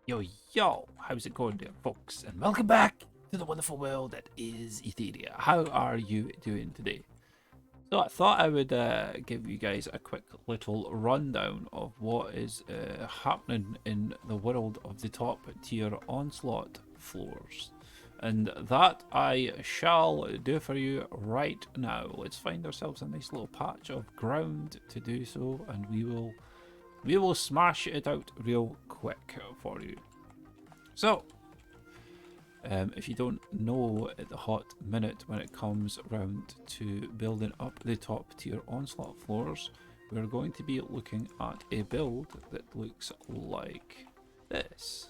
Yo, yo, how's it going there, folks? And welcome back to the wonderful world that is Etheria. How are you doing today? So I thought I would give you guys a quick little rundown of what is happening in the world of the top tier Onslaught floors. And that I shall do for you right now. Let's find ourselves a nice little patch of ground to do so, and we will smash it out real quick for you. So, if you don't know at the hot minute when it comes round to building up the top tier Onslaught floors, we're going to be looking at a build that looks like this.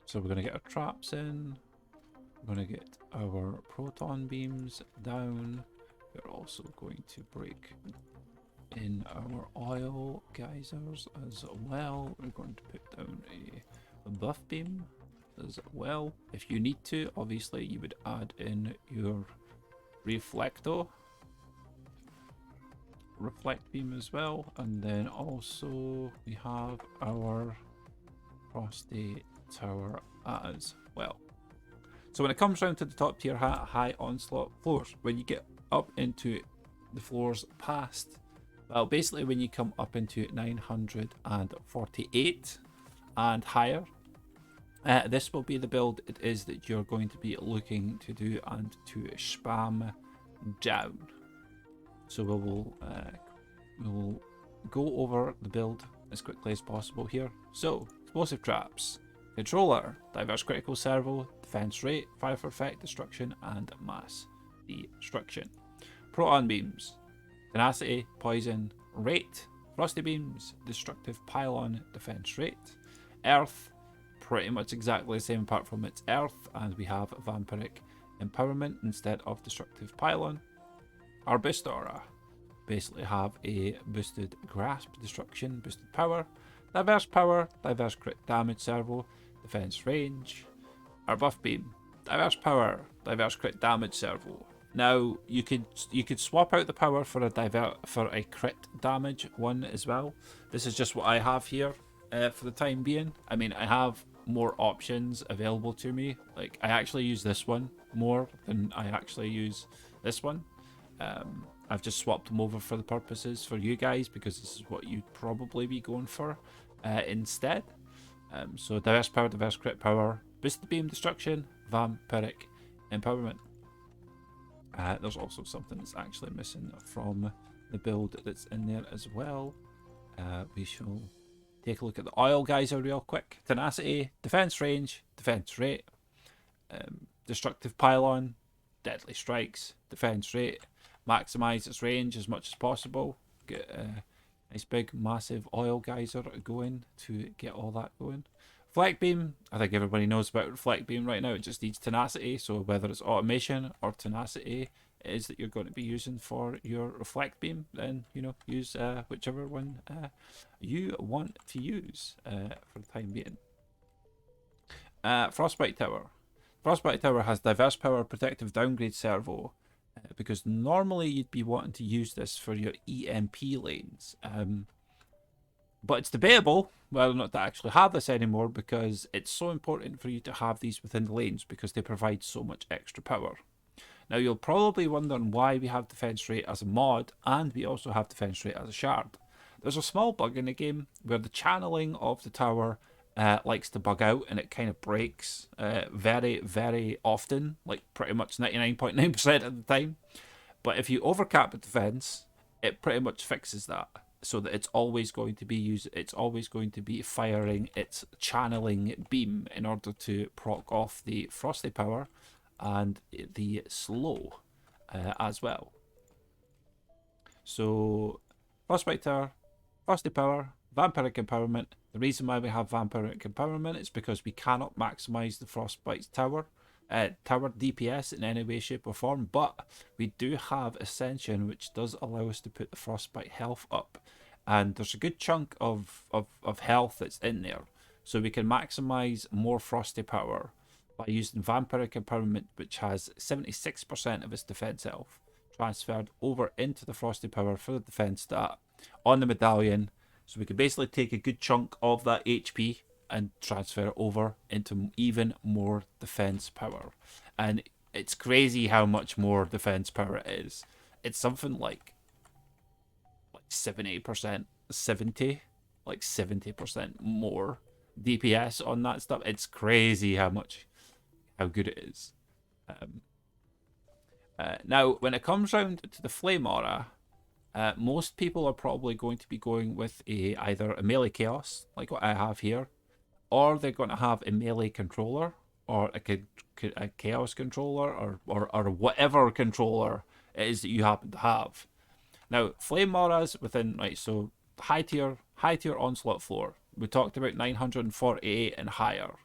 So we're going to get our traps in, we're going to get our proton beams down, we're also going to break in our oil geysers as well. We're going to put down a buff beam as well. If you need to, obviously you would add in your reflect beam as well, and then also we have our Frosty tower as well. So when it comes down to the top tier high Onslaught floors, when you get up into the floors past, well, basically when you come up into 948 and higher, this will be the build it is that you're going to be looking to do and to spam down. So we will go over the build as quickly as possible here. So, explosive traps, controller, diverse critical servo, defense rate, fire for effect, destruction, and mass destruction. Proton beams, tenacity, poison, rate, frosty beams, destructive pylon, defense rate. Earth, pretty much exactly the same apart from its earth, and we have vampiric empowerment instead of destructive pylon. Our boost aura, basically have a boosted grasp, destruction, boosted power, diverse crit damage servo, defense range. Our buff beam, diverse power, diverse crit damage servo. Now you could swap out the power for a crit damage one as well. This is just what I have here for the time being. I mean, I have more options available to me. Like, I actually use this one more than I actually use this one. I've just swapped them over for the purposes for you guys because this is what you'd probably be going for instead. So diverse power, diverse crit power, boosted beam destruction, vampiric empowerment. There's also something that's actually missing from the build that's in there as well. We shall take a look at the oil geyser real quick. Tenacity, defense range, defense rate, destructive pylon, deadly strikes, defense rate. Maximize its range as much as possible. Get a nice big massive oil geyser going to get all that going. Reflect beam, I think everybody knows about reflect beam right now. It just needs tenacity, so whether it's automation or tenacity it is that you're going to be using for your reflect beam, then use whichever one you want to use for the time being. Frostbite tower. Frostbite tower has diverse power, protective downgrade servo, because normally you'd be wanting to use this for your EMP lanes. But it's debatable whether or not to actually have this anymore because it's so important for you to have these within the lanes because they provide so much extra power. Now you'll probably wondering why we have defense rate as a mod and we also have defense rate as a shard. There's a small bug in the game where the channeling of the tower likes to bug out and it kind of breaks very, very often, like pretty much 99.9% of the time. But if you overcap the defense, it pretty much fixes that so that it's always going to be firing its channeling beam in order to proc off the frosty power and the slow as well. So frostbite tower, frosty power, vampiric empowerment. The reason why we have vampiric empowerment is because we cannot maximize the frostbite's tower DPS in any way, shape, or form, but we do have Ascension, which does allow us to put the frostbite health up, and there's a good chunk of health that's in there, so we can maximize more frosty power by using vampiric empowerment, which has 76% of its defense health transferred over into the frosty power for the defense stat on the medallion, So we can basically take a good chunk of that HP and transfer it over into even more defense power. And it's crazy how much more defense power it is. It's something like 70%, 70, like 70% more DPS on that stuff. It's crazy how good it is. Now, when it comes round to the flame aura, most people are probably going to be going with either a melee chaos, like what I have here, or they're going to have a melee controller, or a chaos controller, or whatever controller it is that you happen to have. Now, flame auras within, right, so high tier onslaught floor. We talked about 948 and higher.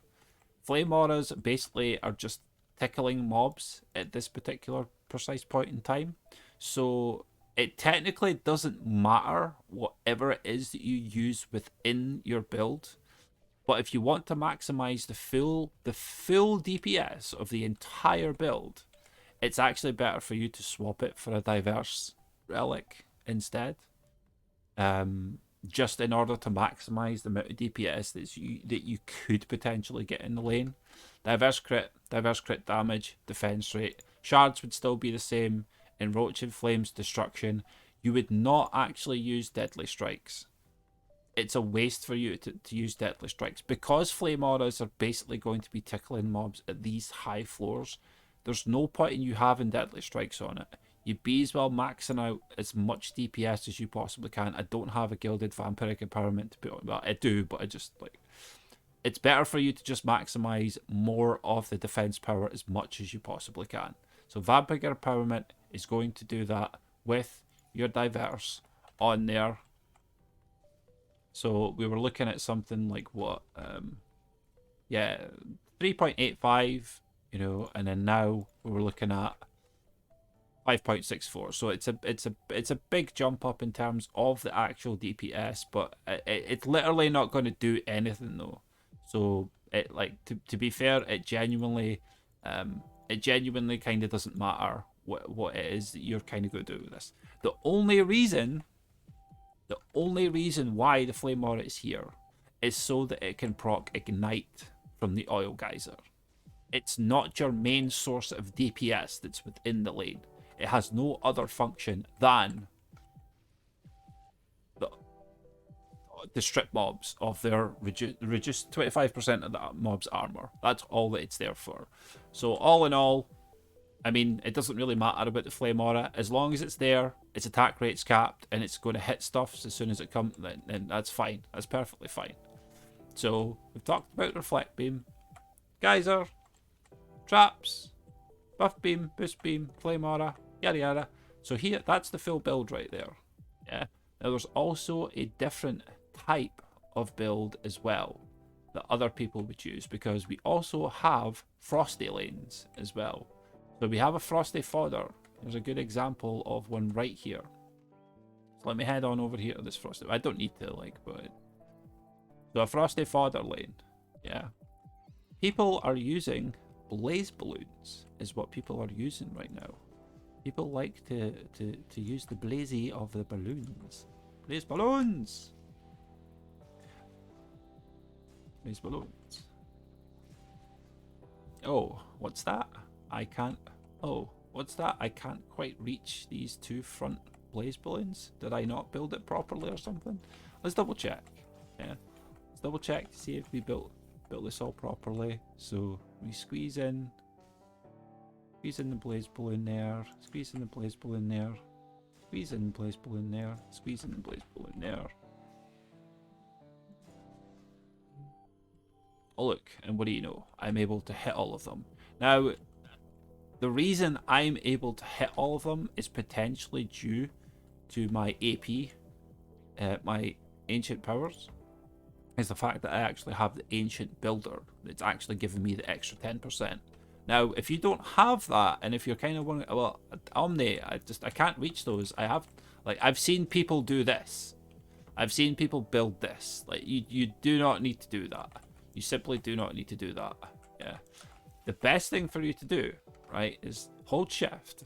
Flame auras basically are just tickling mobs at this particular precise point in time. So it technically doesn't matter whatever it is that you use within your build. But if you want to maximize the full DPS of the entire build, it's actually better for you to swap it for a diverse relic instead. Just in order to maximize the amount of DPS that you could potentially get in the lane. Diverse crit damage, defense rate. Shards would still be the same. Enroaching Flames, destruction. You would not actually use deadly strikes. It's a waste for you to use deadly strikes. Because flame auras are basically going to be tickling mobs at these high floors, there's no point in you having deadly strikes on it. You'd be as well maxing out as much DPS as you possibly can. I don't have a gilded vampiric empowerment to put on. Well, I do, but I just like... It's better for you to just maximize more of the defense power as much as you possibly can. So vampiric empowerment is going to do that with your diverse on there. So we were looking at something like what? 3.85, you know, and then now we were looking at 5.64. So it's a big jump up in terms of the actual DPS, but it's literally not going to do anything though. So it, like, to be fair, it genuinely kind of doesn't matter what it is that you're kind of going to do with this. The only reason why the flame aura is here is so that it can proc ignite from the oil geyser. It's not your main source of DPS that's within the lane. It has no other function than the strip mobs of their reduced 25% of the mob's armor. That's all that it's there for. So all in all, I mean, it doesn't really matter about the flame aura. As long as it's there, its attack rate's capped, and it's going to hit stuff as soon as it comes, then that's fine. That's perfectly fine. So we've talked about reflect beam, geyser, traps, buff beam, boost beam, flame aura, yada yada. So here, that's the full build right there. Yeah. Now there's also a different type of build as well that other people would use, because we also have Frosty lanes as well. So we have a Frosty fodder. There's a good example of one right here. So let me head on over here to this Frosty. I don't need to, like, but... So a Frosty fodder lane. Yeah. People are using blaze balloons is what people are using right now. People like to use the blazy of the balloons. Blaze balloons! Blaze balloons. Oh, what's that? I can't... Oh, what's that? I can't quite reach these two front blaze balloons. Did I not build it properly or something? Let's double check. Yeah. Let's double check to see if we built this all properly. So we squeeze in the blaze balloon there, squeeze in the blaze balloon there, squeeze in the blaze balloon there, squeeze in the blaze balloon there. Oh look, and what do you know? I'm able to hit all of them. Now, the reason I'm able to hit all of them is potentially due to my AP, my ancient powers, is the fact that I actually have the ancient builder that's actually giving me the extra 10%. Now, if you don't have that, and if you're kind of wondering, well, Omni, I can't reach those. I've seen people do this. I've seen people build this. Like, you do not need to do that. You simply do not need to do that. Yeah. The best thing for you to do, right, is hold shift.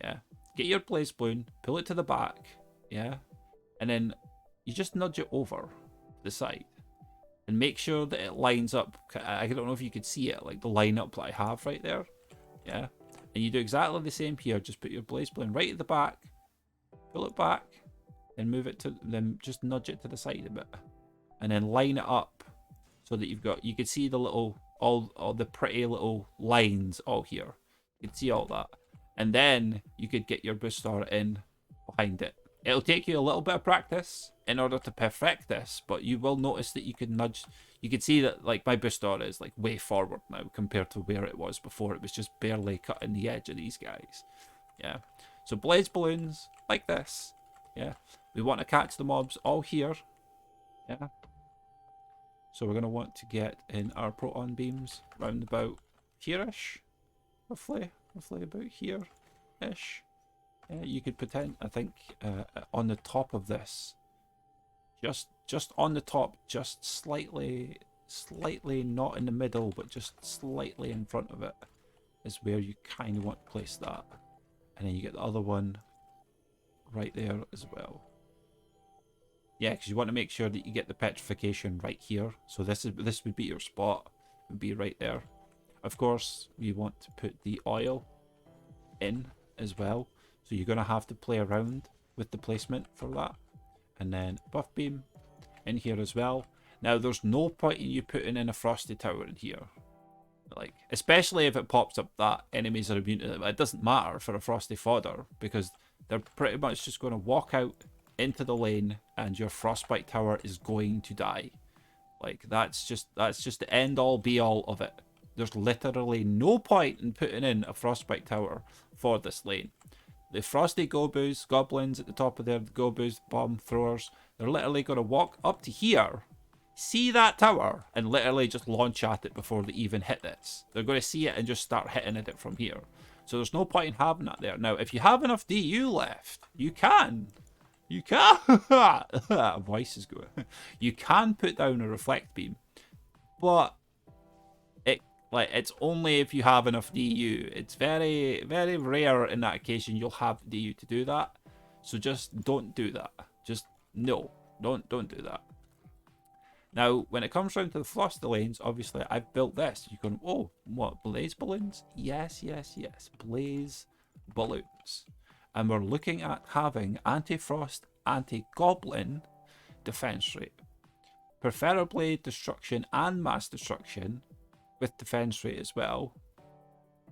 Yeah. Get your blaze balloon, pull it to the back. Yeah. And then you just nudge it over the side and make sure that it lines up. I don't know if you could see it, like the line up that I have right there. Yeah. And you do exactly the same here. Just put your blaze balloon right at the back, pull it back, and move it to, then just nudge it to the side a bit. And then line it up so that you can see the little, all the pretty little lines all here. You can see all that. And then you could get your booster in behind it. It'll take you a little bit of practice in order to perfect this, but you will notice that you can nudge. You can see that like my booster is like way forward now compared to where it was before. It was just barely cutting the edge of these guys. Yeah. So blaze balloons like this. Yeah. We want to catch the mobs all here. Yeah. So we're going to want to get in our proton beams round about here-ish. Roughly about here-ish. You could pretend, I think, on the top of this, just on the top, just slightly not in the middle, but just slightly in front of it is where you kind of want to place that. And then you get the other one right there as well. Yeah, because you want to make sure that you get the petrification right here. So this would be your spot, would be right there. Of course, you want to put the oil in as well. So you're going to have to play around with the placement for that. And then buff beam in here as well. Now, there's no point in you putting in a Frosty tower in here. Like, especially if it pops up that enemies are immune to it. It doesn't matter for a Frosty fodder because they're pretty much just going to walk out into the lane and your frostbite tower is going to die. Like, that's just the end all be all of it. There's literally no point in putting in a frostbite tower for this lane. The Frosty Goboos, goblins at the top of there, the Goboos, bomb throwers, they're literally going to walk up to here, see that tower, and literally just launch at it before they even hit this. They're going to see it and just start hitting at it from here. So there's no point in having that there. Now, if you have enough DU left, you can. Voice is going. You can put down a reflect beam, but it's only if you have enough DU. It's very, very rare in that occasion you'll have DU to do that. So just don't do that. Just no, don't do that. Now, when it comes down to the Frosty lanes, obviously I've built this. You're going, oh, what, blaze balloons? Yes, blaze balloons. And we're looking at having anti-frost, anti-goblin defense rate. Preferably destruction and mass destruction with defense rate as well.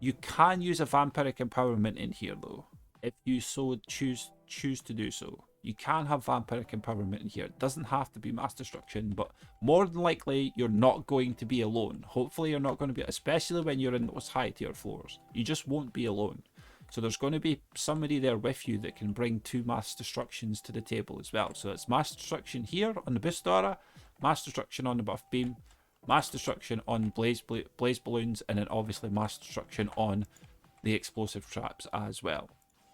You can use a vampiric empowerment in here though, if you so choose to do so. You can have vampiric empowerment in here. It doesn't have to be mass destruction, but more than likely you're not going to be alone. Hopefully you're not going to be, especially when you're in those high tier floors. You just won't be alone. So there's going to be somebody there with you that can bring 2 mass destructions to the table as well. So it's mass destruction here on the boost aura, mass destruction on the buff beam, mass destruction on blaze balloons, and then obviously mass destruction on the explosive traps as well.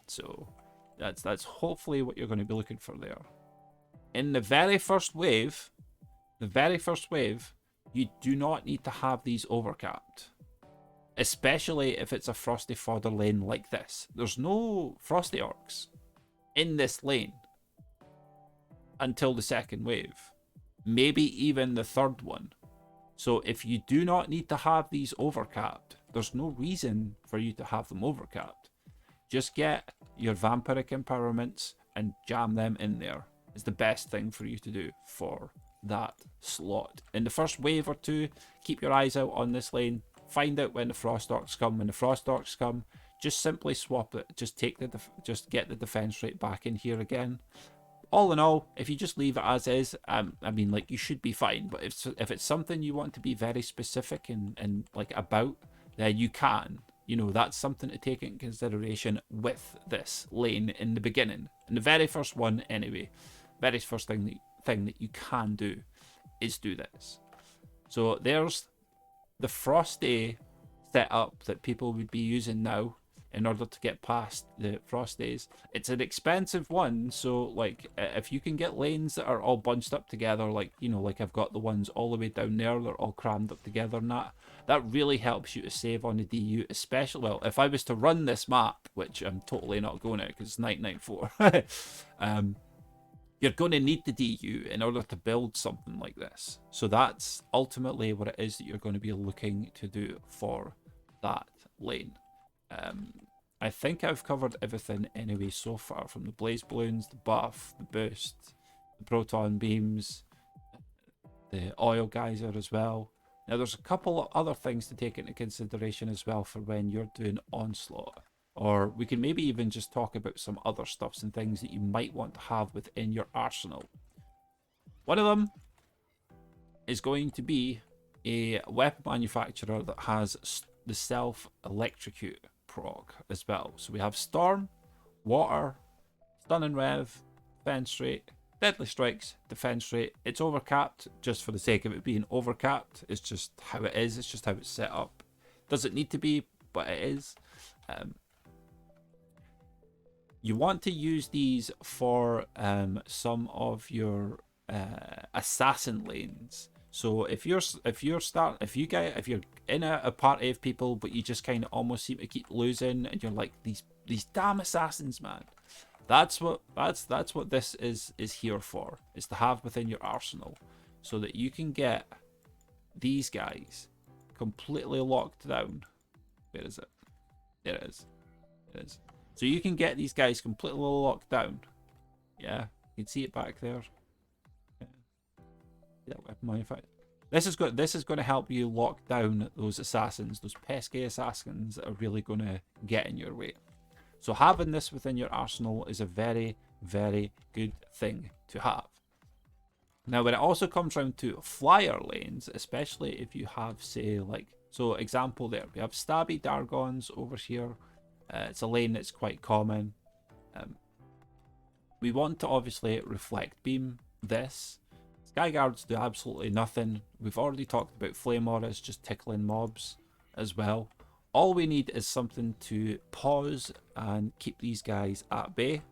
So that's hopefully what you're going to be looking for there. In the very first wave, you do not need to have these overcapped. Especially if it's a Frosty fodder lane like this. There's no Frosty orcs in this lane until the second wave. Maybe even the third one. So if you do not need to have these overcapped, there's no reason for you to have them overcapped. Just get your vampiric empowerments and jam them in there. It's the best thing for you to do for that slot. In the first wave or two, keep your eyes out on this lane. Find out when the frost orcs come. When the frost orcs come, just simply swap it. Just get the defense rate back in here again. All in all, if you just leave it as is, I mean, like, you should be fine. But if it's something you want to be very specific and like about, then you can. You know, that's something to take into consideration with this lane in the beginning. And the very first one, anyway, very first thing that you can do is do this. So there's the Frosty setup that people would be using now in order to get past the Frosties. It's an expensive one, so like if you can get lanes that are all bunched up together, like, you know, like I've got the ones all the way down there, they're all crammed up together and that really helps you to save on the DU, especially, well, if I was to run this map, which I'm totally not going to because it's 994, you're going to need the DU in order to build something like this. So that's ultimately what it is that you're going to be looking to do for that lane. I think I've covered everything anyway so far, from the blaze balloons, the buff, the boost, the proton beams, the oil geyser as well. Now there's a couple of other things to take into consideration as well for when you're doing Onslaught. Or we can maybe even just talk about some other stuffs and things that you might want to have within your arsenal. One of them is going to be a weapon manufacturer that has the self-electrocute proc as well. So we have Storm, Water, Stun and Rev, Defense Rate, Deadly Strikes, Defense Rate. It's overcapped just for the sake of it being overcapped. It's just how it is. It's just how it's set up. Does it need to be? But it is. You want to use these for some of your assassin lanes. So if you're in a party of people, but you just kind of almost seem to keep losing, and you're like, these damn assassins, man. That's what this is here for, is to have within your arsenal, so that you can get these guys completely locked down. Where is it? There it is. It is. So you can get these guys completely locked down. Yeah, you can see it back there. Yeah, weapon manufacturer. This is going to help you lock down those assassins, those pesky assassins that are really going to get in your way. So having this within your arsenal is a very, very good thing to have. Now, when it also comes round to flyer lanes, especially if you have, say, like, so example there, we have Stabby Dargons over here. It's a lane that's quite common. We want to obviously reflect beam this. Skyguards do absolutely nothing. We've already talked about flame auras just tickling mobs as well. All we need is something to pause and keep these guys at bay.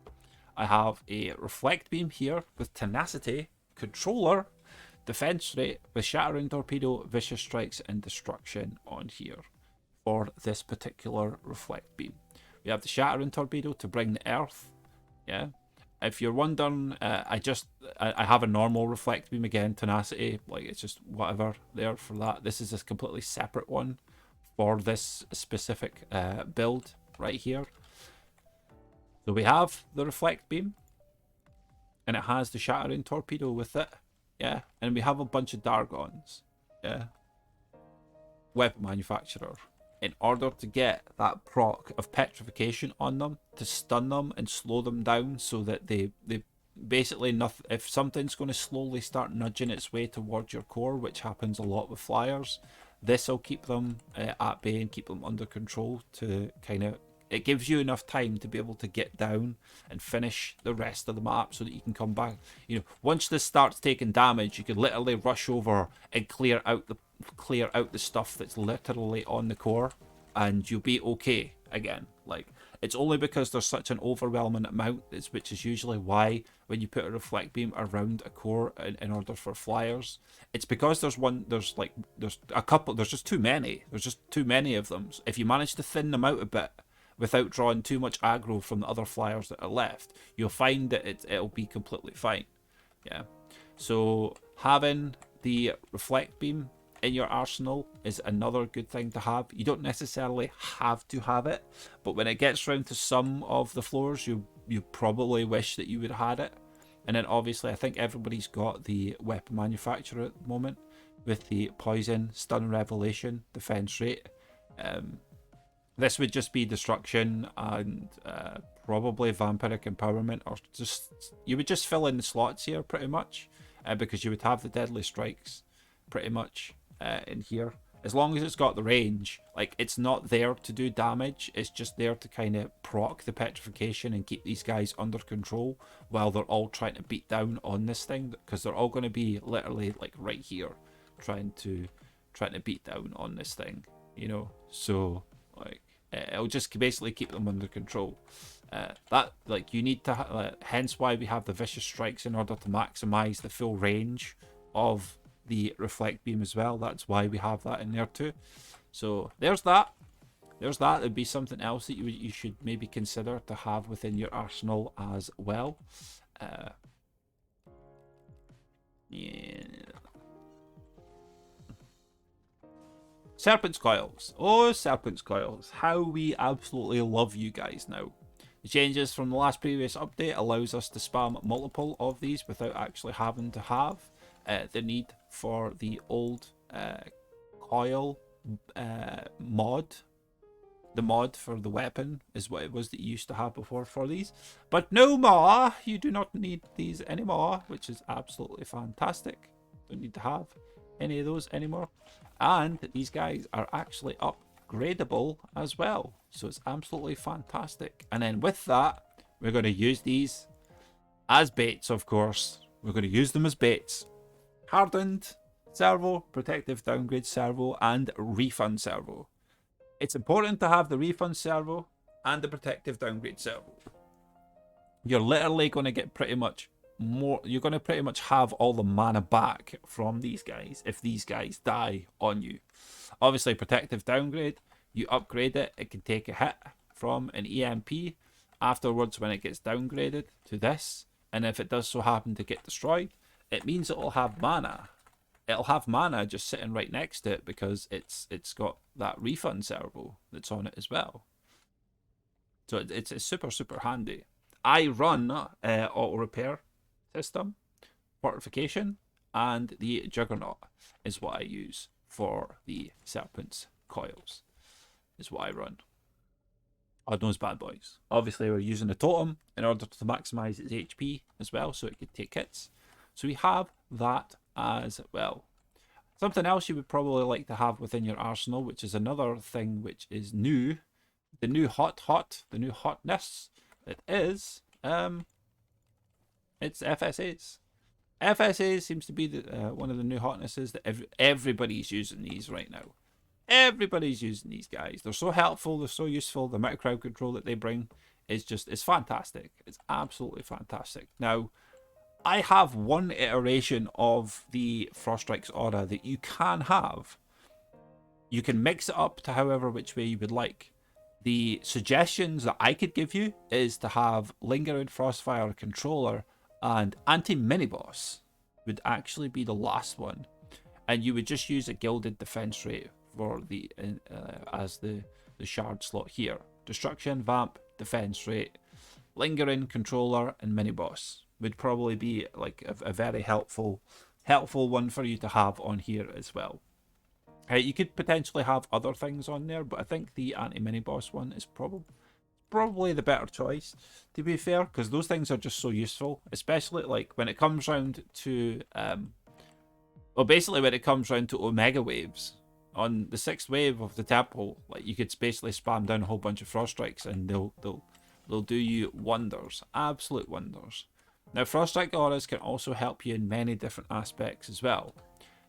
I have a reflect beam here with tenacity, controller, defense rate with shattering torpedo, vicious strikes, and destruction on here for this particular reflect beam. We have the shattering torpedo to bring the earth. Yeah. If you're wondering, I have a normal reflect beam again, tenacity, like it's just whatever there for that. This is a completely separate one for this specific build right here. So we have the reflect beam, and it has the shattering torpedo with it. Yeah. And we have a bunch of Dargons. Yeah. Weapon manufacturer. In order to get that proc of petrification on them, to stun them and slow them down, so that they basically, nothing, if something's going to slowly start nudging its way towards your core, which happens a lot with flyers, this will keep them at bay and keep them under control. To kind of, it gives you enough time to be able to get down and finish the rest of the map, so that you can come back. You know, once this starts taking damage, you can literally rush over and clear out the stuff that's literally on the core, and you'll be okay again. Like, it's only because there's such an overwhelming amount, which is usually why when you put a reflect beam around a core in order for flyers, it's because there's a couple, there's just too many. There's just too many of them. If you manage to thin them out a bit without drawing too much aggro from the other flyers that are left, you'll find that it'll be completely fine. Yeah. So having the reflect beam in your arsenal is another good thing to have. You don't necessarily have to have it, but when it gets round to some of the floors, you probably wish that you would have had it. And then obviously I think everybody's got the weapon manufacturer at the moment with the poison, stun, revelation, defense rate. This would just be destruction and probably vampiric empowerment, or just, you would just fill in the slots here pretty much, because you would have the deadly strikes pretty much in here. As long as it's got the range, like, it's not there to do damage, it's just there to kind of proc the petrification and keep these guys under control while they're all trying to beat down on this thing, because they're all going to be literally like right here trying to beat down on this thing, you know. So like, it'll just basically keep them under control. That, like, you need to hence why we have the vicious strikes, in order to maximize the full range of the reflect beam as well. That's why we have that in there too. So there's that. It'd be something else that you should maybe consider to have within your arsenal as well. Yeah. Serpent's coils. Oh, Serpent's coils. How we absolutely love you guys now. The changes from the last previous update allows us to spam multiple of these without actually having to have the need for the old coil mod. The mod for the weapon is what it was that you used to have before for these. But no more! You do not need these anymore, which is absolutely fantastic. Don't need to have any of those anymore. And these guys are actually upgradable as well. So it's absolutely fantastic. And then with that, we're going to use these as baits, of course. We're going to use them as baits. Hardened servo, protective downgrade servo, and refund servo. It's important to have the refund servo and the protective downgrade servo. You're literally going to get pretty much more. You're going to pretty much have all the mana back from these guys if these guys die on you. Obviously, protective downgrade, you upgrade it, it can take a hit from an EMP afterwards when it gets downgraded to this. And if it does so happen to get destroyed, it means it will have mana. It'll have mana just sitting right next to it because it's got that refund servo that's on it as well. So it's super, super handy. I run auto repair system, fortification, and the juggernaut is what I use for the Serpent's coils. Is what I run. On those bad boys. Obviously, we're using a totem in order to maximize its HP as well, so it could take hits. So we have that as well. Something else you would probably like to have within your arsenal, which is another thing which is new, the new the new hotness. It is it's FSAs. FSAs seems to be the, one of the new hotnesses that everybody's using these right now. Everybody's using these guys. They're so helpful. They're so useful. The amount of crowd control that they bring is just, it's fantastic. It's absolutely fantastic. Now, I have one iteration of the Froststrike's aura that you can have. You can mix it up to however which way you would like. The suggestions that I could give you is to have Lingering Frostfire Controller and Anti-Mini-Boss would actually be the last one. And you would just use a Gilded Defense Rate for the as the shard slot here. Destruction, Vamp, Defense Rate, Lingering, Controller, and Mini-Boss would probably be like a very helpful one for you to have on here as well. You could potentially have other things on there, but I think the anti-mini-boss one is probably the better choice, to be fair, because those things are just so useful, especially like when it comes round to well, basically when it comes round to Omega waves. On the 6th wave of the temple, like you could basically spam down a whole bunch of frost strikes and they'll do you wonders, absolute wonders. Now, Froststrike auras can also help you in many different aspects as well.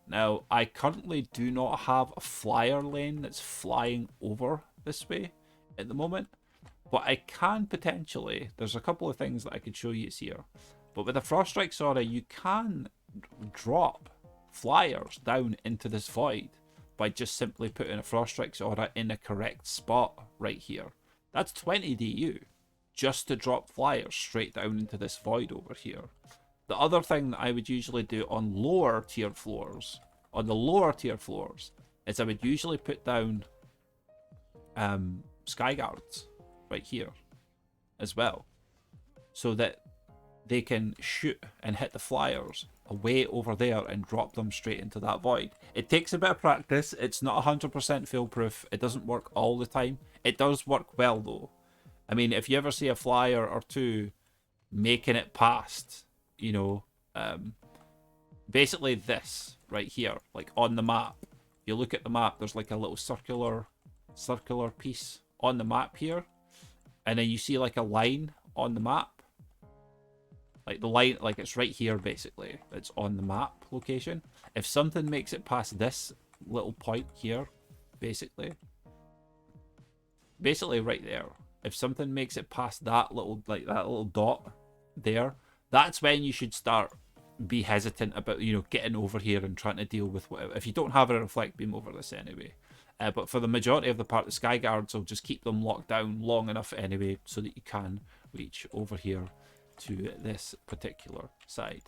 Now, I currently do not have a flyer lane that's flying over this way at the moment, but I can potentially, there's a couple of things that I could show you here, but with a Froststrike aura, you can drop flyers down into this void by just simply putting a Froststrike aura in a correct spot right here. That's 20 DU. Just to drop flyers straight down into this void over here. The other thing that I would usually do on the lower tier floors, is I would usually put down sky guards right here as well, so that they can shoot and hit the flyers away over there and drop them straight into that void. It takes a bit of practice. It's not 100% foolproof. It doesn't work all the time. It does work well though. I mean, if you ever see a flyer or two making it past, you know, basically this right here, like on the map, you look at the map, there's like a little circular piece on the map here, and then you see like a line on the map, like the line, like it's right here basically, it's on the map location. If something makes it past this little point here, basically right there, if something makes it past that little, like that little dot there, that's when you should start be hesitant about, you know, getting over here and trying to deal with whatever. If you don't have a reflect beam over this anyway. But for the majority of the part, the sky guards will just keep them locked down long enough anyway so that you can reach over here to this particular side.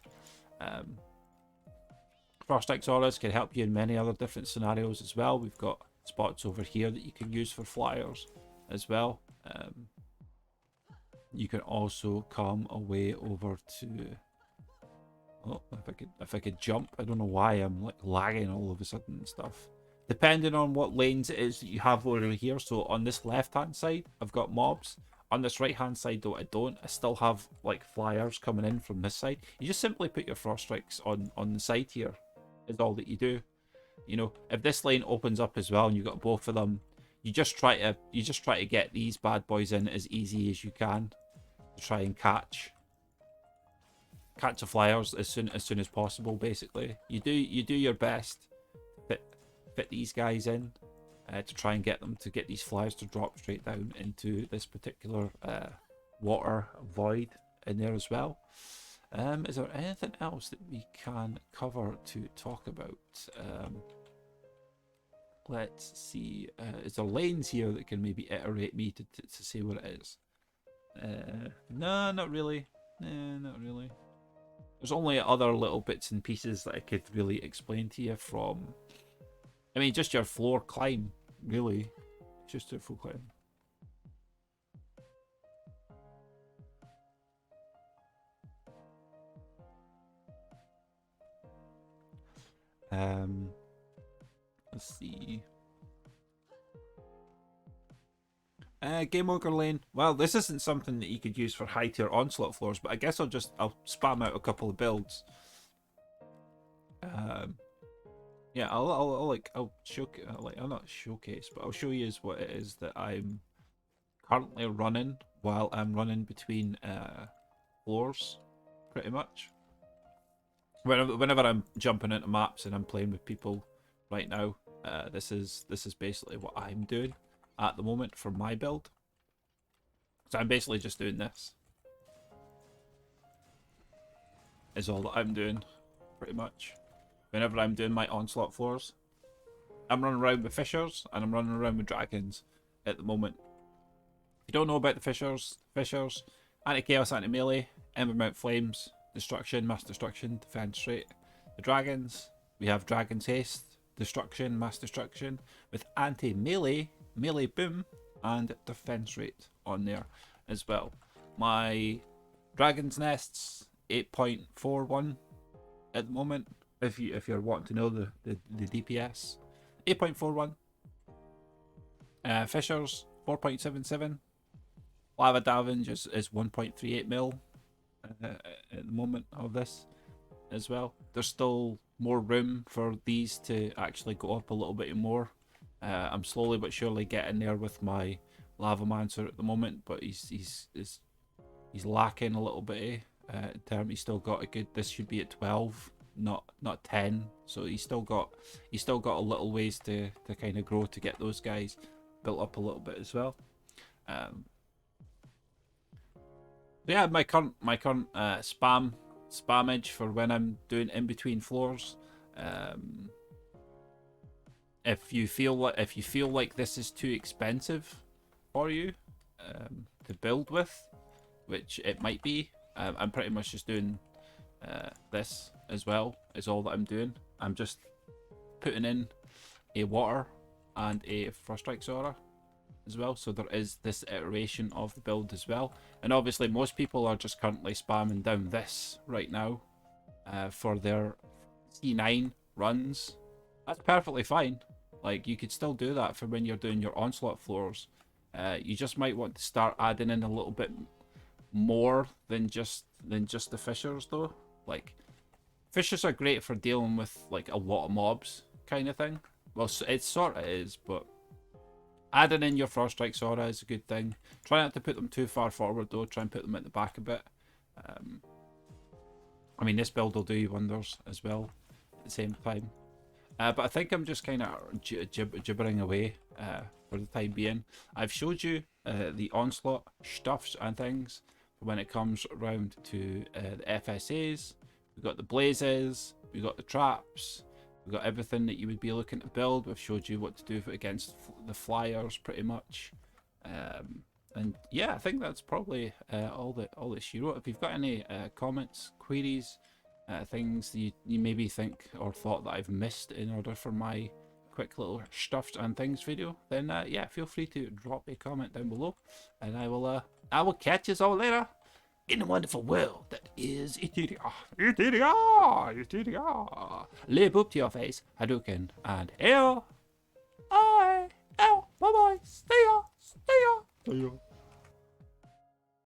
Frostix auras can help you in many other different scenarios as well. We've got spots over here that you can use for flyers as well. You can also come away over to... Oh, if I could jump. I don't know why I'm like lagging all of a sudden and stuff. Depending on what lanes it is that you have over here. So on this left hand side, I've got mobs. On this right hand side though, I don't. I still have like flyers coming in from this side. You just simply put your frost strikes on the side here. Is all that you do. You know, if this lane opens up as well and you've got both of them, you just try to get these bad boys in as easy as you can to try and catch the flyers as soon as possible. Basically, you do your best to fit these guys in to try and get them to get these flyers to drop straight down into this particular water void in there as well. Is there anything else that we can cover to talk about? Let's see. Is there lanes here that can maybe iterate me to see what it is? No, not really. Not really. There's only other little bits and pieces that I could really explain to you from... I mean, just your floor climb, really. Just your floor climb. Let's see. Game Ogre Lane. Well, this isn't something that you could use for high tier Onslaught floors, but I guess I'll spam out a couple of builds. Yeah, I'll not showcase, but I'll show you what it is that I'm currently running while I'm running between floors, pretty much. Whenever I'm jumping into maps and I'm playing with people right now, this is basically what I'm doing at the moment for my build. So I'm basically just doing this. Is all that I'm doing, pretty much. Whenever I'm doing my Onslaught floors, I'm running around with fishers and I'm running around with dragons at the moment. If you don't know about the fishers, anti-chaos, anti-melee, ember mount flames, destruction, mass destruction, defense rate. The dragons, we have dragon's haste, destruction, mass destruction, with anti-melee, melee boom, and defense rate on there as well. My dragon's nests 8.41 at the moment. If you're wanting to know the DPS, 8.41. Fishers 4.77. Lava Davenge is 1.38 mil at the moment of this as well. There's still more room for these to actually go up a little bit more. I'm slowly but surely getting there with my Lavamancer at the moment, but he's lacking a little bit. In terms, he's still got a good. This should be at 12, not 10. So he's still got a little ways to kind of grow to get those guys built up a little bit as well. Yeah, my current spammage for when I'm doing in between floors. If you feel like this is too expensive for you to build with, which it might be, I'm pretty much just doing this as well. Is all that I'm doing. I'm just putting in a water and a Froststrike Aura as well, so there is this iteration of the build as well. And obviously most people are just currently spamming down this right now for their C9 runs. That's perfectly fine. Like, you could still do that for when you're doing your Onslaught floors. You just might want to start adding in a little bit more than just the fishers though. Like, fishers are great for dealing with like a lot of mobs kind of thing. Well, it sort of is, but adding in your Froststrike Aura is a good thing. Try not to put them too far forward though. Try and put them at the back a bit. I mean, this build will do you wonders as well at the same time. But I think I'm just kind of gibbering away for the time being. I've showed you the Onslaught stuffs and things when it comes around to the FSAs. We've got the blazes, we've got the traps, we've got everything that you would be looking to build. We've showed you what to do against the flyers pretty much. And yeah, I think that's probably all that she wrote. If you've got any comments, queries, things you maybe think or thought that I've missed in order for my quick little stuffs and things video, then yeah, feel free to drop a comment down below, and I will catch you all later in the wonderful world that is etheria. Etheria! Etheria! Lay boop to your face, Hadouken, and hail!